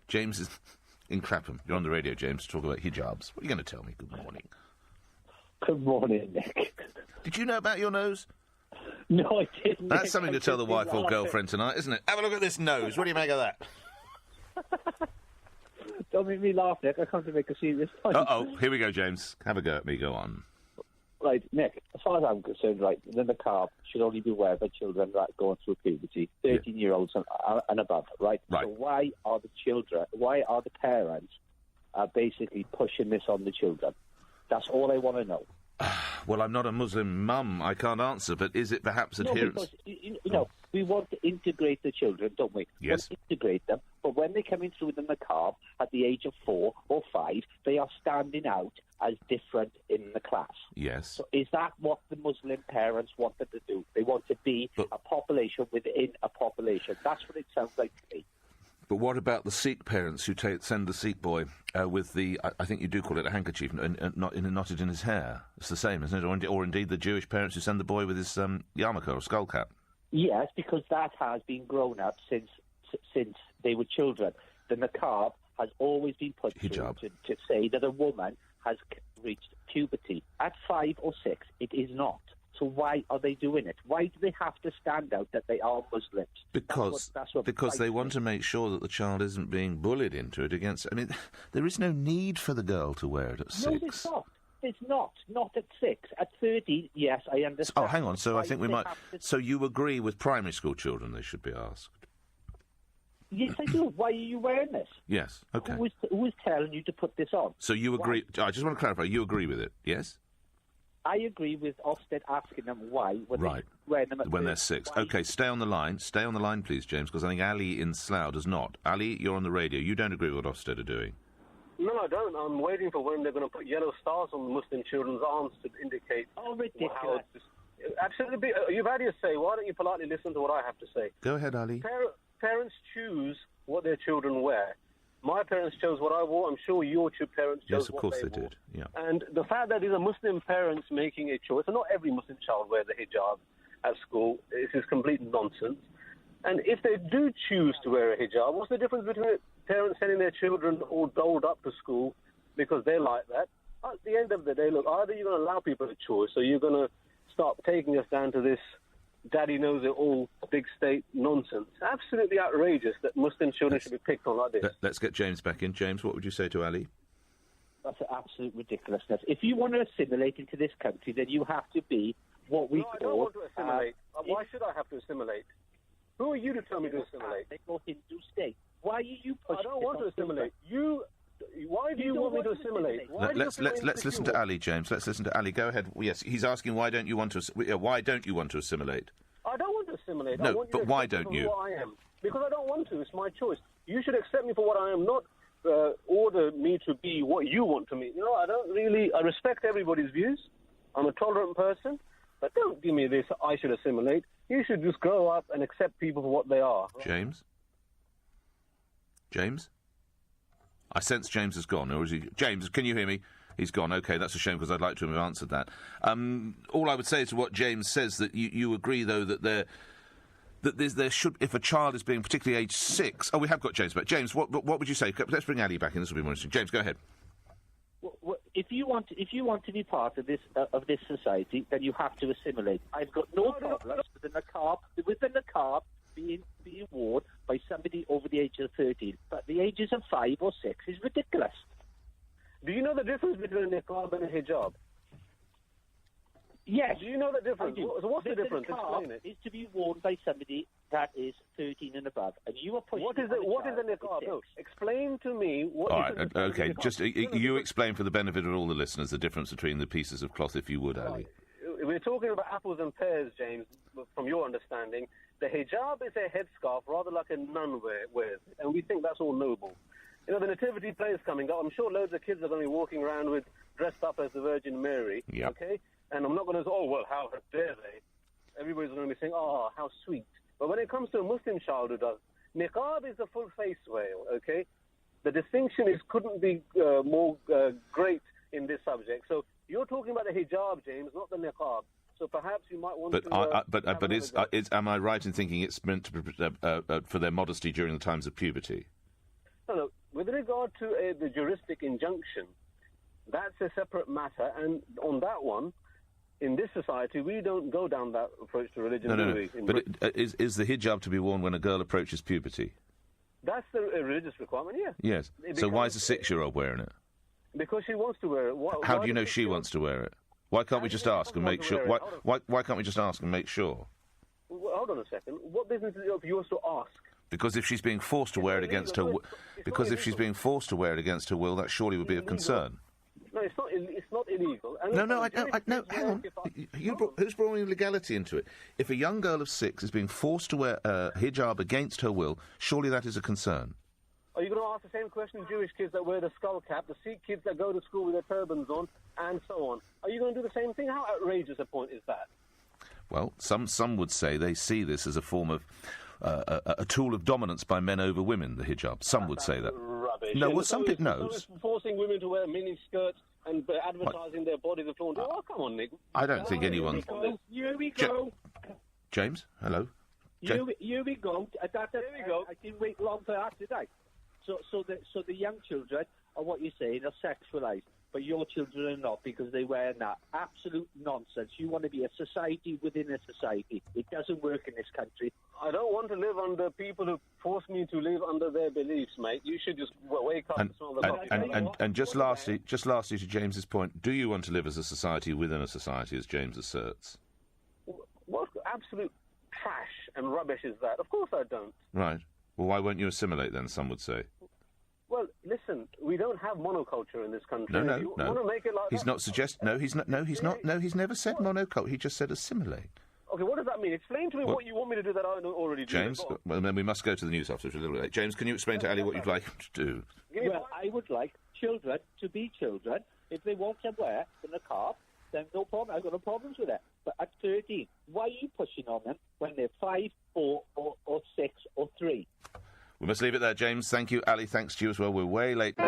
James is in Clapham. You're on the radio, James, to talk about hijabs. What are you going to tell me? Good morning. Good morning, Nick. Did you know about your nose? No, I didn't. That's something to tell the wife or girlfriend tonight, isn't it? Have a look at this nose. What do you make of that? Don't make me laugh, Nick. I come to make a serious point. Uh-oh. Here we go, James. Have a go at me. Go on. Right, Nick, as far as I'm concerned, right, the niqab should only be worn by children that are going through puberty, 13-year-olds and above, right? Right. So why are the parents basically pushing this on the children? That's all I want to know. Well, I'm not a Muslim mum. I can't answer, but is it perhaps adherence? Because, we want to integrate the children, don't we? Yes. We want to integrate them, but when they're coming through the niqab at the age of 4 or 5, they are standing out as different in the class. Yes. So is that what the Muslim parents wanted to do? They want to be a population within a population. That's what it sounds like to me. But what about the Sikh parents who send the Sikh boy with the, I think you do call it a handkerchief, and knotted in his hair? It's the same, isn't it? Or indeed the Jewish parents who send the boy with his yarmulke or skull cap? Yes, because that has been grown up since they were children. The niqab has always been put through to say that a woman has reached puberty. At 5 or 6, it is not. So why are they doing it? Why do they have to stand out that they are Muslims? Because they want to make sure that the child isn't being bullied into it against... I mean, there is no need for the girl to wear it at 6. No, there's not. It's not. Not at 6. At 13, yes, I understand. Oh, hang on. So I think we might... So you agree with primary school children they should be asked? Yes, I do. Why are you wearing this? Yes, OK. Who is telling you to put this on? So you agree... I just want to clarify. You agree with it, yes? I agree with Ofsted asking them why when right. they wear them at when they're 6. OK, stay on the line. Stay on the line, please, James, because I think Ali in Slough does not. Ali, you're on the radio. You don't agree with what Ofsted are doing? No, I don't. I'm waiting for when they're going to put yellow stars on the Muslim children's arms to indicate... Oh, ridiculous. Absolutely. You've had your say. Why don't you politely listen to what I have to say? Go ahead, Ali. Parents choose what their children wear. My parents chose what I wore. I'm sure your two parents chose what they wore. Yes, of course they did. Yeah. And the fact that these are Muslim parents making a choice, and not every Muslim child wears a hijab at school, this is complete nonsense. And if they do choose to wear a hijab, what's the difference between parents sending their children all dolled up to school because they like that? At the end of the day, look, either you're going to allow people a choice, or you're going to start taking us down to this daddy knows it all, big state nonsense. Absolutely outrageous that Muslim children should be picked on like this. Let's get James back in. James, what would you say to Ali? That's an absolute ridiculousness. If you want to assimilate into this country, then you have to be what we call... I don't want to assimilate. Why should I have to assimilate? Who are you to tell me to assimilate? They go Hindu state. Why are you pushing... I don't want to assimilate. Why do you want me to assimilate? Let's listen to Ali, James. Let's listen to Ali. Go ahead. Yes, he's asking why don't you want to assimilate? I don't want to assimilate. No, but why don't you? Who I am. Because I don't want to. It's my choice. You should accept me for what I am, not order me to be what you want to me. You know, I respect everybody's views. I'm a tolerant person. But don't give me this, I should assimilate. You should just grow up and accept people for what they are. Right? James? I sense James has gone, or is he... James, can you hear me? He's gone. OK, that's a shame, because I'd like to have answered that. All I would say is to what James says, that you agree, though, that there should... If a child is being particularly aged 6... Oh, we have got James back. James, what would you say? Let's bring Ali back in. This will be more interesting. James, go ahead. Well, if you want to be part of this society, then you have to assimilate. I've got no problems with the niqab being worn by somebody over the age of 13. But the ages of 5 or 6 is ridiculous. Do you know the difference between a niqab and a hijab? Yes. Do you know the difference? So what's the difference? Explain it. Is to be worn by somebody that is 13 and above, and you are pushing... What is a niqab? No, explain to me what... All right, OK, just you explain for the benefit of all the listeners the difference between the pieces of cloth, if you would, Ali. We're talking about apples and pears, James, from your understanding. The hijab is a headscarf, rather like a nun wears, and we think that's all noble. You know, the Nativity play is coming up. I'm sure loads of kids are going to be walking around dressed up as the Virgin Mary, OK? And I'm not going to say, oh, well, how dare they? Everybody's going to be saying, oh, how sweet. But when it comes to a Muslim child who does, niqab is a full face veil, OK? The distinction couldn't be more great in this subject. So you're talking about the hijab, James, not the niqab. So perhaps you might want to... am I right in thinking it's meant to for their modesty during the times of puberty? No. With regard to the juristic injunction, that's a separate matter, and on that one, in this society, we don't go down that approach to religion. No. But is the hijab to be worn when a girl approaches puberty? That's the religious requirement, yeah. Yes. So why is a 6-year-old wearing it? Because she wants to wear it. How do you know she wants to wear it? Why can't we just ask and make sure? Why can't we just ask and make sure? Well, hold on a second. What business is it of yours to ask? Because if she's being forced to wear it against her, if she's being forced to wear it against her will, that surely would be of concern. No, it's not. It's not illegal. No. Hang on. Who's brought legality into it? If a young girl of 6 is being forced to wear a hijab against her will, surely that is a concern. Are you going to ask the same question to Jewish kids that wear the skull cap, the Sikh kids that go to school with their turbans on, and so on? Are you going to do the same thing? How outrageous a point is that? Well, some would say they see this as a form of a tool of dominance by men over women, the hijab. Some would say that. Rubbish. No, well, some people know. Forcing women to wear mini skirts and advertising their bodies and flaunting. Oh, come on, Nick. I don't think anyone... Here we go. James, hello? Here we go. I didn't wait long for that, did I? So the young children are what you're saying are sexualised, but your children are not because they wear that. Absolute nonsense. You want to be a society within a society. It doesn't work in this country. I don't want to live under people who force me to live under their beliefs, mate. You should just wake up and smell the coffee. And just lastly to James's point, do you want to live as a society within a society, as James asserts? What absolute trash and rubbish is that? Of course I don't. Right. Well, why won't you assimilate then, some would say? Well, listen, we don't have monoculture in this country. No. Want to make it like he's not suggesting... No, he's not. No, he's not. No, he's never said monoculture. He just said assimilate. Okay, what does that mean? Explain to me what you want me to do that I don't already do. James, well, then we must go to the news after, which is a little late. James, can you explain to Ali what you'd like him to do? Well, I would like children to be children. If they want to wear in the car, then no problem. I've got no problems with that. But at 13, why are you pushing on them when they're 5, 4, or 6, or 3? We must leave it there, James. Thank you. Ali, thanks to you as well. We're way late.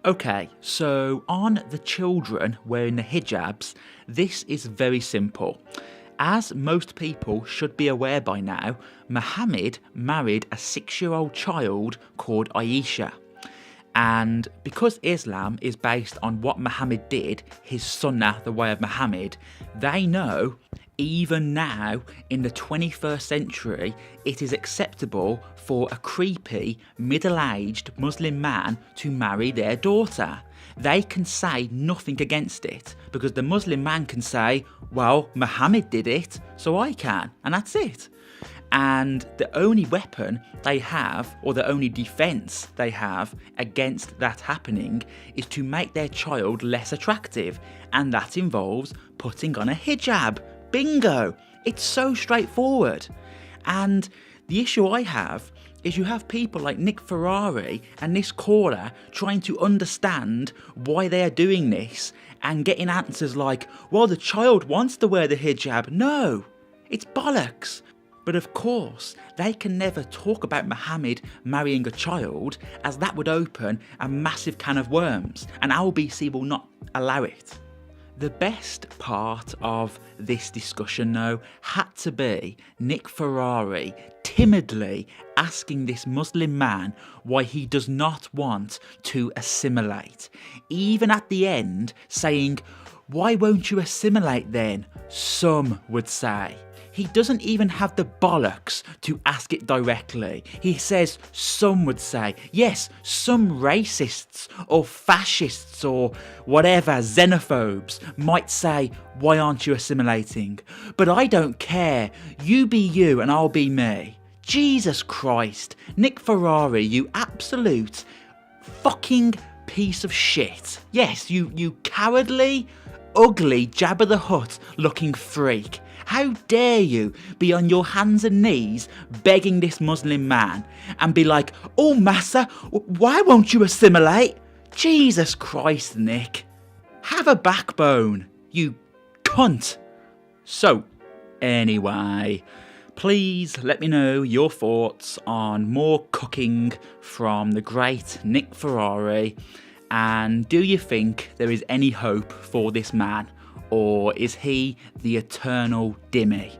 Okay, so on the children wearing the hijabs, this is very simple. As most people should be aware by now, Muhammad married a 6-year-old child called Aisha. And because Islam is based on what Muhammad did, his sunnah, the way of Muhammad, they know even now in the 21st century it is acceptable for a creepy middle-aged Muslim man to marry their daughter. They can say nothing against it because the Muslim man can say, well, Muhammad did it, so I can, and that's it. And the only weapon they have, or the only defence they have against that happening, is to make their child less attractive. And that involves putting on a hijab. Bingo! It's so straightforward. And the issue I have is you have people like Nick Ferrari and this caller trying to understand why they are doing this and getting answers like, well, the child wants to wear the hijab. No, it's bollocks. But of course, they can never talk about Muhammad marrying a child, as that would open a massive can of worms, and LBC will not allow it. The best part of this discussion, though, had to be Nick Ferrari timidly asking this Muslim man why he does not want to assimilate. Even at the end, saying, "Why won't you assimilate then?" some would say. He doesn't even have the bollocks to ask it directly. He says, some would say, yes, some racists or fascists or whatever, xenophobes, might say, why aren't you assimilating? But I don't care. You be you and I'll be me. Jesus Christ. Nick Ferrari, you absolute fucking piece of shit. Yes, you cowardly, ugly, Jabba the Hutt looking freak. How dare you be on your hands and knees begging this Muslim man and be like, oh massa, why won't you assimilate? Jesus Christ, Nick. Have a backbone, you cunt. So, anyway, please let me know your thoughts on more cooking from the great Nick Ferrari. And do you think there is any hope for this man? or is he the eternal Dhimmi?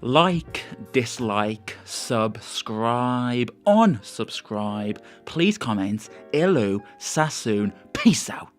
Like, dislike, subscribe, unsubscribe, please comment, Ilu, Sassoon, peace out.